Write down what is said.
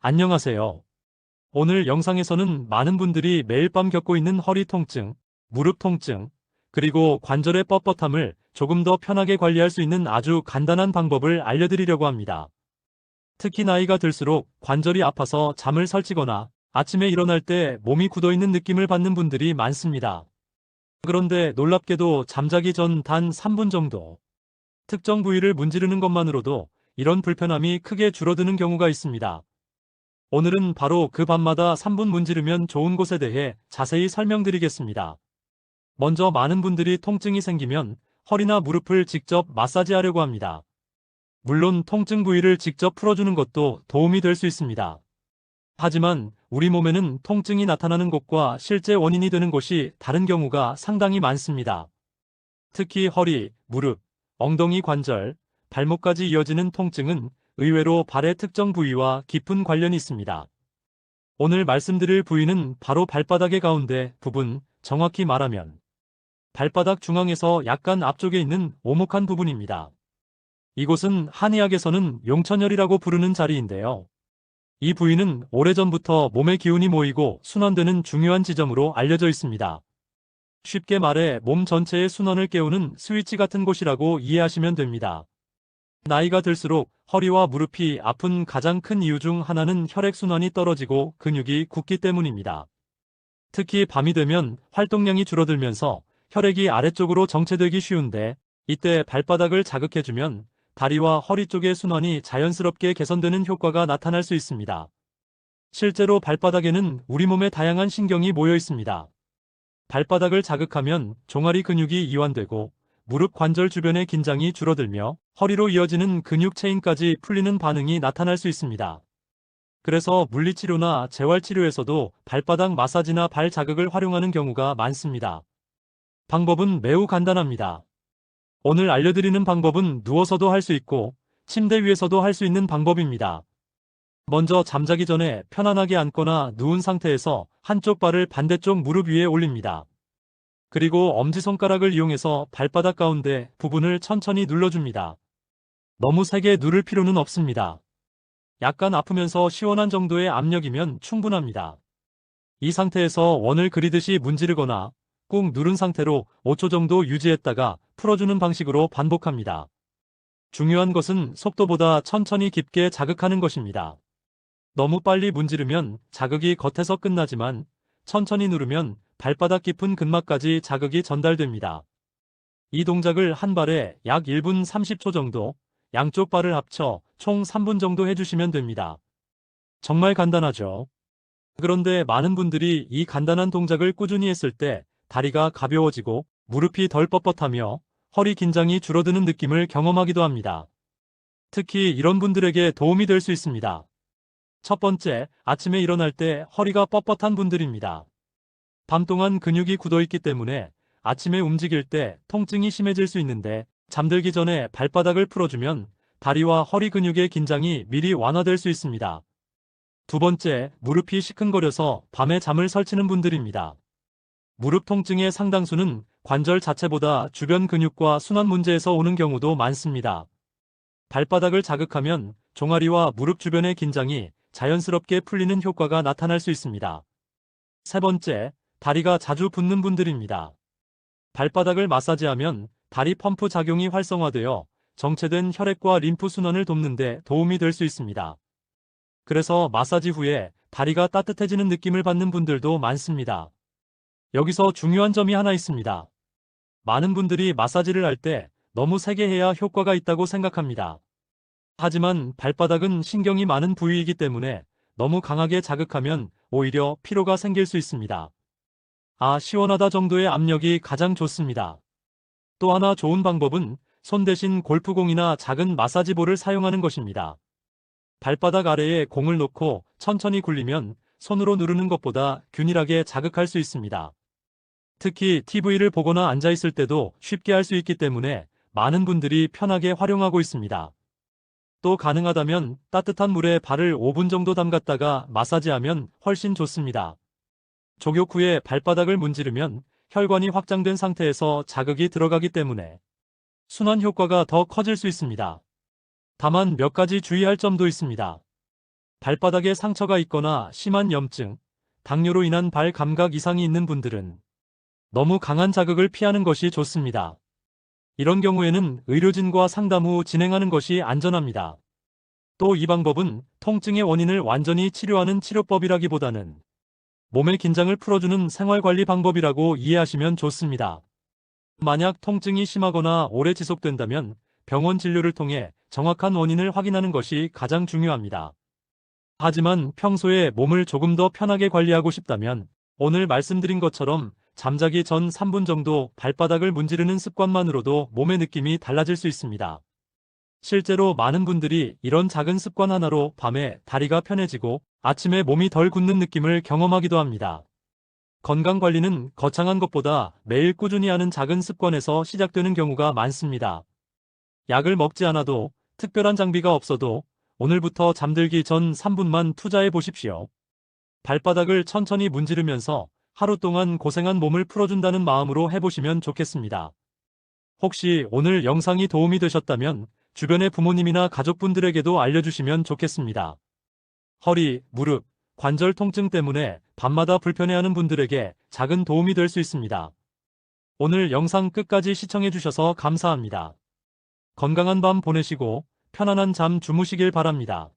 안녕하세요. 오늘 영상에서는 많은 분들이 매일 밤 겪고 있는 허리 통증, 무릎 통증, 그리고 관절의 뻣뻣함을 조금 더 편하게 관리할 수 있는 아주 간단한 방법을 알려드리려고 합니다. 특히 나이가 들수록 관절이 아파서 잠을 설치거나 아침에 일어날 때 몸이 굳어있는 느낌을 받는 분들이 많습니다. 그런데 놀랍게도 잠자기 전 단 3분 정도 특정 부위를 문지르는 것만으로도 이런 불편함이 크게 줄어드는 경우가 있습니다. 오늘은 바로 그 밤마다 3분 문지르면 좋은 곳에 대해 자세히 설명드리겠습니다. 먼저 많은 분들이 통증이 생기면 허리나 무릎을 직접 마사지하려고 합니다. 물론 통증 부위를 직접 풀어주는 것도 도움이 될 수 있습니다. 하지만 우리 몸에는 통증이 나타나는 곳과 실제 원인이 되는 곳이 다른 경우가 상당히 많습니다. 특히 허리, 무릎, 엉덩이 관절, 발목까지 이어지는 통증은 의외로 발의 특정 부위와 깊은 관련이 있습니다. 오늘 말씀드릴 부위는 바로 발바닥의 가운데 부분, 정확히 말하면 발바닥 중앙에서 약간 앞쪽에 있는 오목한 부분입니다. 이곳은 한의학에서는 용천혈이라고 부르는 자리인데요. 이 부위는 오래전부터 몸의 기운이 모이고 순환되는 중요한 지점으로 알려져 있습니다. 쉽게 말해 몸 전체의 순환을 깨우는 스위치 같은 곳이라고 이해하시면 됩니다. 나이가 들수록 허리와 무릎이 아픈 가장 큰 이유 중 하나는 혈액순환이 떨어지고 근육이 굳기 때문입니다. 특히 밤이 되면 활동량이 줄어들면서 혈액이 아래쪽으로 정체되기 쉬운데 이때 발바닥을 자극해주면 다리와 허리 쪽의 순환이 자연스럽게 개선되는 효과가 나타날 수 있습니다. 실제로 발바닥에는 우리 몸의 다양한 신경이 모여 있습니다. 발바닥을 자극하면 종아리 근육이 이완되고 무릎 관절 주변의 긴장이 줄어들며 허리로 이어지는 근육 체인까지 풀리는 반응이 나타날 수 있습니다. 그래서 물리치료나 재활치료에서도 발바닥 마사지나 발 자극을 활용하는 경우가 많습니다. 방법은 매우 간단합니다. 오늘 알려드리는 방법은 누워서도 할 수 있고 침대 위에서도 할 수 있는 방법입니다. 먼저 잠자기 전에 편안하게 앉거나 누운 상태에서 한쪽 발을 반대쪽 무릎 위에 올립니다. 그리고 엄지손가락을 이용해서 발바닥 가운데 부분을 천천히 눌러줍니다. 너무 세게 누를 필요는 없습니다. 약간 아프면서 시원한 정도의 압력이면 충분합니다. 이 상태에서 원을 그리듯이 문지르거나 꾹 누른 상태로 5초 정도 유지했다가 풀어주는 방식으로 반복합니다. 중요한 것은 속도보다 천천히 깊게 자극하는 것입니다. 너무 빨리 문지르면 자극이 겉에서 끝나지만 천천히 누르면 발바닥 깊은 근막까지 자극이 전달됩니다. 이 동작을 한 발에 약 1분 30초 정도, 양쪽 발을 합쳐 총 3분 정도 해주시면 됩니다. 정말 간단하죠? 그런데 많은 분들이 이 간단한 동작을 꾸준히 했을 때 다리가 가벼워지고 무릎이 덜 뻣뻣하며 허리 긴장이 줄어드는 느낌을 경험하기도 합니다. 특히 이런 분들에게 도움이 될 수 있습니다. 첫 번째, 아침에 일어날 때 허리가 뻣뻣한 분들입니다. 밤 동안 근육이 굳어있기 때문에 아침에 움직일 때 통증이 심해질 수 있는데 잠들기 전에 발바닥을 풀어주면 다리와 허리 근육의 긴장이 미리 완화될 수 있습니다. 두 번째, 무릎이 시큰거려서 밤에 잠을 설치는 분들입니다. 무릎 통증의 상당수는 관절 자체보다 주변 근육과 순환 문제에서 오는 경우도 많습니다. 발바닥을 자극하면 종아리와 무릎 주변의 긴장이 자연스럽게 풀리는 효과가 나타날 수 있습니다. 세 번째, 다리가 자주 붓는 분들입니다. 발바닥을 마사지하면 다리 펌프 작용이 활성화되어 정체된 혈액과 림프 순환을 돕는 데 도움이 될 수 있습니다. 그래서 마사지 후에 다리가 따뜻해지는 느낌을 받는 분들도 많습니다. 여기서 중요한 점이 하나 있습니다. 많은 분들이 마사지를 할 때 너무 세게 해야 효과가 있다고 생각합니다. 하지만 발바닥은 신경이 많은 부위이기 때문에 너무 강하게 자극하면 오히려 피로가 생길 수 있습니다. 시원하다 정도의 압력이 가장 좋습니다. 또 하나 좋은 방법은 손 대신 골프공이나 작은 마사지볼을 사용하는 것입니다. 발바닥 아래에 공을 놓고 천천히 굴리면 손으로 누르는 것보다 균일하게 자극할 수 있습니다. 특히 TV를 보거나 앉아있을 때도 쉽게 할 수 있기 때문에 많은 분들이 편하게 활용하고 있습니다. 또 가능하다면 따뜻한 물에 발을 5분 정도 담갔다가 마사지하면 훨씬 좋습니다. 족욕 후에 발바닥을 문지르면 혈관이 확장된 상태에서 자극이 들어가기 때문에 순환 효과가 더 커질 수 있습니다. 다만 몇 가지 주의할 점도 있습니다. 발바닥에 상처가 있거나 심한 염증, 당뇨로 인한 발 감각 이상이 있는 분들은 너무 강한 자극을 피하는 것이 좋습니다. 이런 경우에는 의료진과 상담 후 진행하는 것이 안전합니다. 또 이 방법은 통증의 원인을 완전히 치료하는 치료법이라기보다는 몸의 긴장을 풀어주는 생활관리 방법이라고 이해하시면 좋습니다. 만약 통증이 심하거나 오래 지속된다면 병원 진료를 통해 정확한 원인을 확인하는 것이 가장 중요합니다. 하지만 평소에 몸을 조금 더 편하게 관리하고 싶다면 오늘 말씀드린 것처럼 잠자기 전 3분 정도 발바닥을 문지르는 습관만으로도 몸의 느낌이 달라질 수 있습니다. 실제로 많은 분들이 이런 작은 습관 하나로 밤에 다리가 편해지고 아침에 몸이 덜 굳는 느낌을 경험하기도 합니다. 건강관리는 거창한 것보다 매일 꾸준히 하는 작은 습관에서 시작되는 경우가 많습니다. 약을 먹지 않아도 특별한 장비가 없어도 오늘부터 잠들기 전 3분만 투자해 보십시오. 발바닥을 천천히 문지르면서 하루 동안 고생한 몸을 풀어준다는 마음으로 해보시면 좋겠습니다. 혹시 오늘 영상이 도움이 되셨다면 주변의 부모님이나 가족분들에게도 알려주시면 좋겠습니다. 허리, 무릎, 관절 통증 때문에 밤마다 불편해하는 분들에게 작은 도움이 될 수 있습니다. 오늘 영상 끝까지 시청해주셔서 감사합니다. 건강한 밤 보내시고 편안한 잠 주무시길 바랍니다.